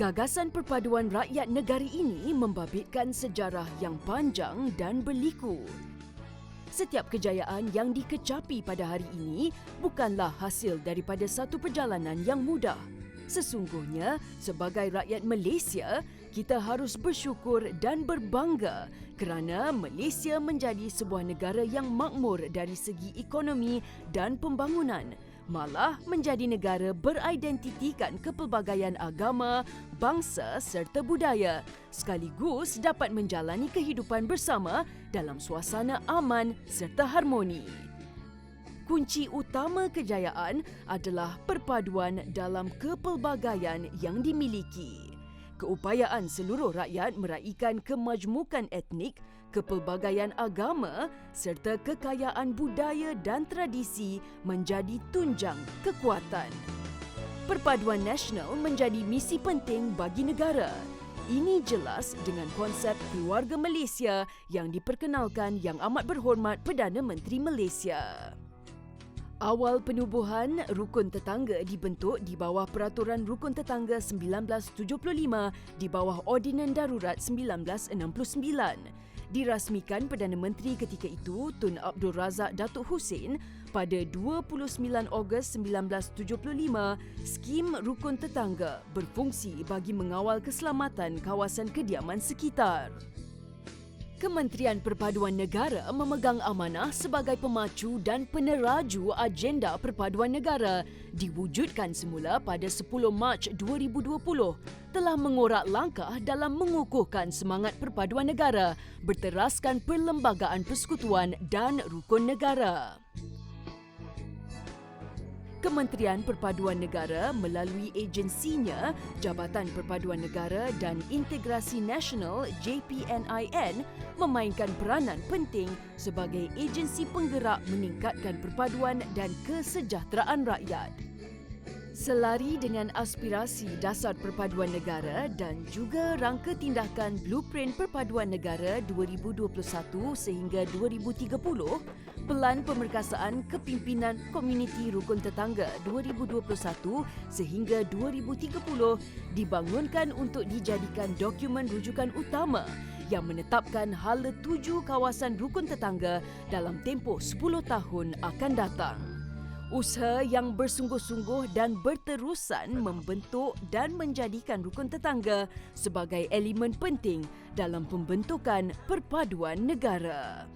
Gagasan perpaduan rakyat negari ini membabitkan sejarah yang panjang dan berliku. Setiap kejayaan yang dikecapi pada hari ini bukanlah hasil daripada satu perjalanan yang mudah. Sesungguhnya, sebagai rakyat Malaysia, kita harus bersyukur dan berbangga kerana Malaysia menjadi sebuah negara yang makmur dari segi ekonomi dan pembangunan, malah menjadi negara beridentitikan kepelbagaian agama, bangsa serta budaya, sekaligus dapat menjalani kehidupan bersama dalam suasana aman serta harmoni. Kunci utama kejayaan adalah perpaduan dalam kepelbagaian yang dimiliki. Keupayaan seluruh rakyat meraihkan kemajmukan etnik, kepelbagaian agama serta kekayaan budaya dan tradisi menjadi tunjang kekuatan. Perpaduan nasional menjadi misi penting bagi negara. Ini jelas dengan konsep Keluarga Malaysia yang diperkenalkan Yang Amat Berhormat Perdana Menteri Malaysia. Awal penubuhan Rukun Tetangga dibentuk di bawah Peraturan Rukun Tetangga 1975 di bawah Ordinan Darurat 1969. Dirasmikan Perdana Menteri ketika itu, Tun Abdul Razak Datuk Hussein pada 29 Ogos 1975, skim Rukun Tetangga berfungsi bagi mengawal keselamatan kawasan kediaman sekitar. Kementerian Perpaduan Negara memegang amanah sebagai pemacu dan peneraju agenda perpaduan negara diwujudkan semula pada 10 Mac 2020 telah mengorak langkah dalam mengukuhkan semangat perpaduan negara berteraskan perlembagaan persekutuan dan rukun negara. Kementerian Perpaduan Negara melalui agensinya Jabatan Perpaduan Negara dan Integrasi Nasional JPNIN memainkan peranan penting sebagai agensi penggerak meningkatkan perpaduan dan kesejahteraan rakyat. Selari dengan aspirasi dasar perpaduan negara dan juga rangka tindakan Blueprint Perpaduan Negara 2021 sehingga 2030, Pelan Pemerkasaan Kepimpinan Komuniti Rukun Tetangga 2021 sehingga 2030 dibangunkan untuk dijadikan dokumen rujukan utama yang menetapkan hala 7 kawasan rukun tetangga dalam tempoh 10 tahun akan datang. Usaha yang bersungguh-sungguh dan berterusan membentuk dan menjadikan rukun tetangga sebagai elemen penting dalam pembentukan perpaduan negara.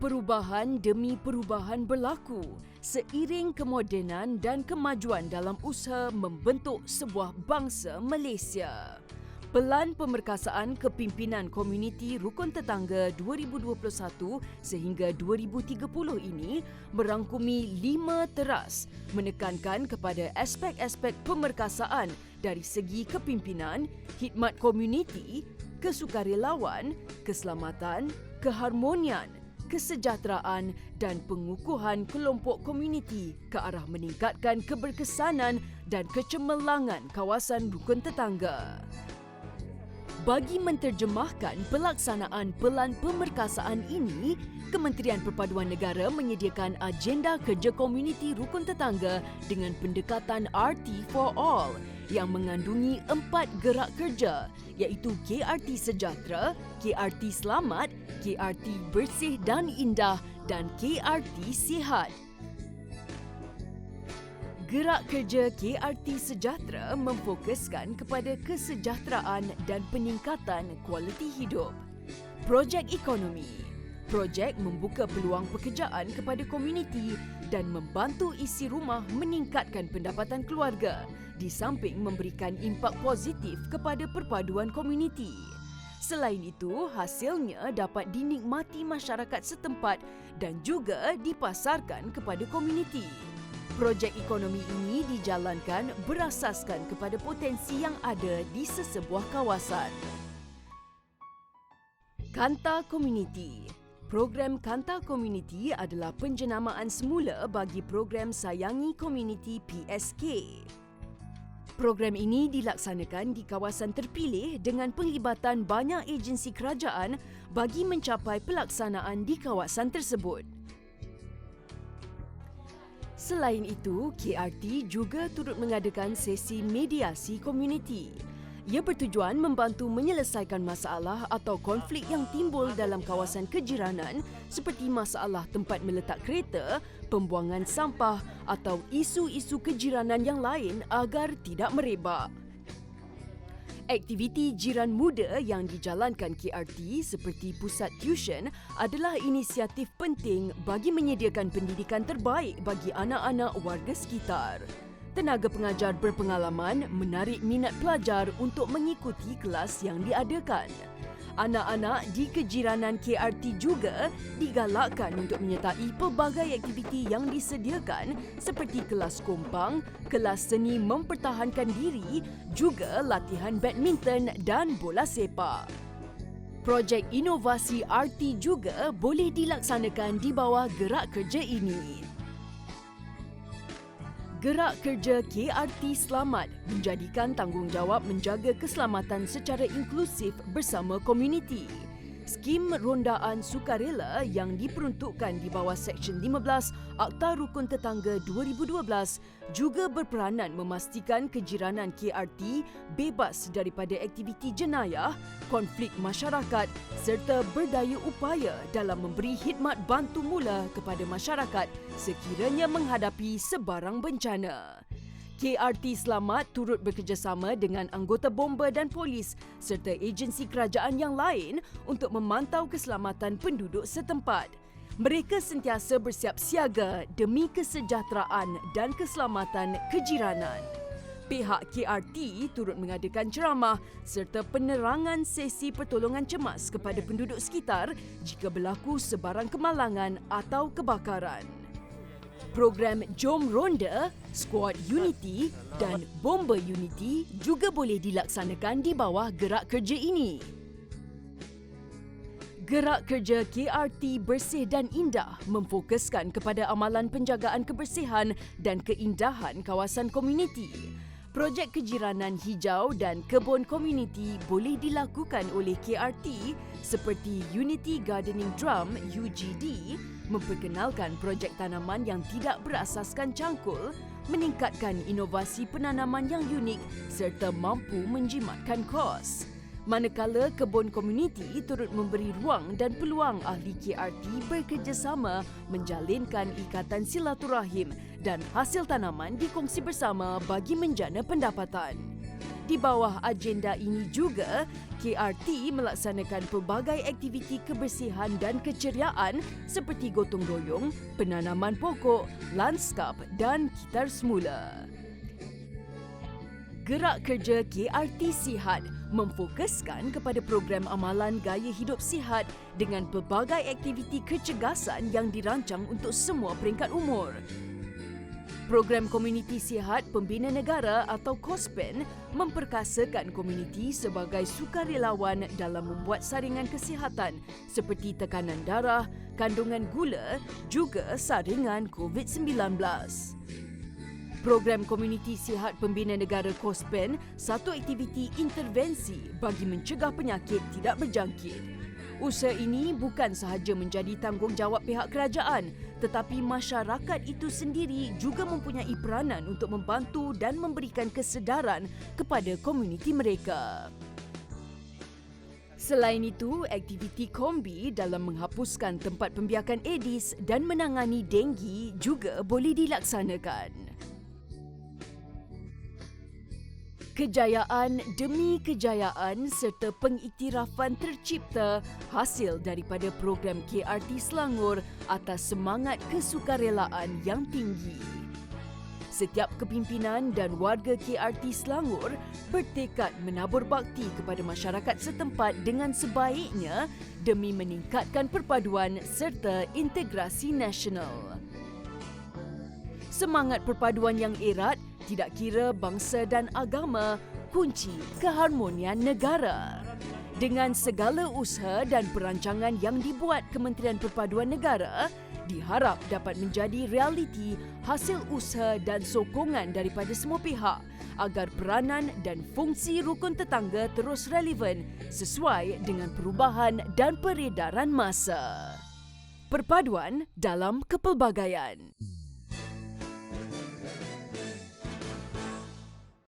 Perubahan demi perubahan berlaku seiring kemodenan dan kemajuan dalam usaha membentuk sebuah bangsa Malaysia. Pelan Pemerkasaan Kepimpinan Komuniti Rukun Tetangga 2021 sehingga 2030 ini merangkumi 5 teras menekankan kepada aspek-aspek pemerkasaan dari segi kepimpinan, khidmat komuniti, kesukarelawan, keselamatan, keharmonian, kesejahteraan dan pengukuhan kelompok komuniti ke arah meningkatkan keberkesanan dan kecemerlangan kawasan rukun tetangga. Bagi menterjemahkan pelaksanaan Pelan Pemerkasaan ini, Kementerian Perpaduan Negara menyediakan agenda kerja komuniti rukun tetangga dengan pendekatan RT for All yang mengandungi 4 gerak kerja iaitu KRT Sejahtera, KRT Selamat, KRT Bersih dan Indah dan KRT Sihat. Gerak kerja KRT Sejahtera memfokuskan kepada kesejahteraan dan peningkatan kualiti hidup. Projek ekonomi. Projek membuka peluang pekerjaan kepada komuniti dan membantu isi rumah meningkatkan pendapatan keluarga di samping memberikan impak positif kepada perpaduan komuniti. Selain itu, hasilnya dapat dinikmati masyarakat setempat dan juga dipasarkan kepada komuniti. Projek ekonomi ini dijalankan berasaskan kepada potensi yang ada di sesebuah kawasan. Kanta Komuniti. Program Kanta Komuniti adalah penjenamaan semula bagi program Sayangi Komuniti PSK. Program ini dilaksanakan di kawasan terpilih dengan penglibatan banyak agensi kerajaan bagi mencapai pelaksanaan di kawasan tersebut. Selain itu, KRT juga turut mengadakan sesi mediasi komuniti. Ia bertujuan membantu menyelesaikan masalah atau konflik yang timbul dalam kawasan kejiranan seperti masalah tempat meletak kereta, pembuangan sampah atau isu-isu kejiranan yang lain agar tidak merebak. Aktiviti jiran muda yang dijalankan KRT seperti pusat tuition adalah inisiatif penting bagi menyediakan pendidikan terbaik bagi anak-anak warga sekitar. Tenaga pengajar berpengalaman menarik minat pelajar untuk mengikuti kelas yang diadakan. Anak-anak di kejiranan KRT juga digalakkan untuk menyertai pelbagai aktiviti yang disediakan seperti kelas kompang, kelas seni mempertahankan diri, juga latihan badminton dan bola sepak. Projek inovasi RT juga boleh dilaksanakan di bawah gerak kerja ini. Gerak kerja KRT Selamat menjadikan tanggungjawab menjaga keselamatan secara inklusif bersama komuniti. Skim rondaan sukarela yang diperuntukkan di bawah Seksyen 15 Akta Rukun Tetangga 2012 juga berperanan memastikan kejiranan KRT bebas daripada aktiviti jenayah, konflik masyarakat serta berdaya upaya dalam memberi khidmat bantu mula kepada masyarakat sekiranya menghadapi sebarang bencana. KRT Selamat turut bekerjasama dengan anggota bomba dan polis serta agensi kerajaan yang lain untuk memantau keselamatan penduduk setempat. Mereka sentiasa bersiap siaga demi kesejahteraan dan keselamatan kejiranan. Pihak KRT turut mengadakan ceramah serta penerangan sesi pertolongan cemas kepada penduduk sekitar jika berlaku sebarang kemalangan atau kebakaran. Program Jom Ronda, Squad Unity dan Bomba Unity juga boleh dilaksanakan di bawah gerak kerja ini. Gerak kerja KRT Bersih dan Indah memfokuskan kepada amalan penjagaan kebersihan dan keindahan kawasan komuniti. Projek kejiranan hijau dan kebun komuniti boleh dilakukan oleh KRT seperti Unity Gardening Drum UGD, memperkenalkan projek tanaman yang tidak berasaskan cangkul, meningkatkan inovasi penanaman yang unik serta mampu menjimatkan kos. Manakala kebun komuniti turut memberi ruang dan peluang ahli KRT bekerjasama menjalinkan ikatan silaturahim dan hasil tanaman dikongsi bersama bagi menjana pendapatan. Di bawah agenda ini juga, KRT melaksanakan pelbagai aktiviti kebersihan dan keceriaan seperti gotong royong, penanaman pokok, lanskap dan kitar semula. Gerak kerja KRT Sihat memfokuskan kepada program amalan gaya hidup sihat dengan pelbagai aktiviti kecergasan yang dirancang untuk semua peringkat umur. Program Komuniti Sihat Pembina Negara atau KOSPEN memperkasakan komuniti sebagai sukarelawan dalam membuat saringan kesihatan seperti tekanan darah, kandungan gula, juga saringan COVID-19. Program Komuniti Sihat Pembina Negara KOSPEN satu aktiviti intervensi bagi mencegah penyakit tidak berjangkit. Usaha ini bukan sahaja menjadi tanggungjawab pihak kerajaan, tetapi masyarakat itu sendiri juga mempunyai peranan untuk membantu dan memberikan kesedaran kepada komuniti mereka. Selain itu, aktiviti kombi dalam menghapuskan tempat pembiakan Aedes dan menangani denggi juga boleh dilaksanakan. Kejayaan demi kejayaan serta pengiktirafan tercipta hasil daripada program KRT Selangor atas semangat kesukarelaan yang tinggi. Setiap kepimpinan dan warga KRT Selangor bertekad menabur bakti kepada masyarakat setempat dengan sebaiknya demi meningkatkan perpaduan serta integrasi nasional. Semangat perpaduan yang erat tidak kira bangsa dan agama, kunci keharmonian negara. Dengan segala usaha dan perancangan yang dibuat Kementerian Perpaduan Negara, diharap dapat menjadi realiti hasil usaha dan sokongan daripada semua pihak agar peranan dan fungsi rukun tetangga terus relevan sesuai dengan perubahan dan peredaran masa. Perpaduan dalam kepelbagaian.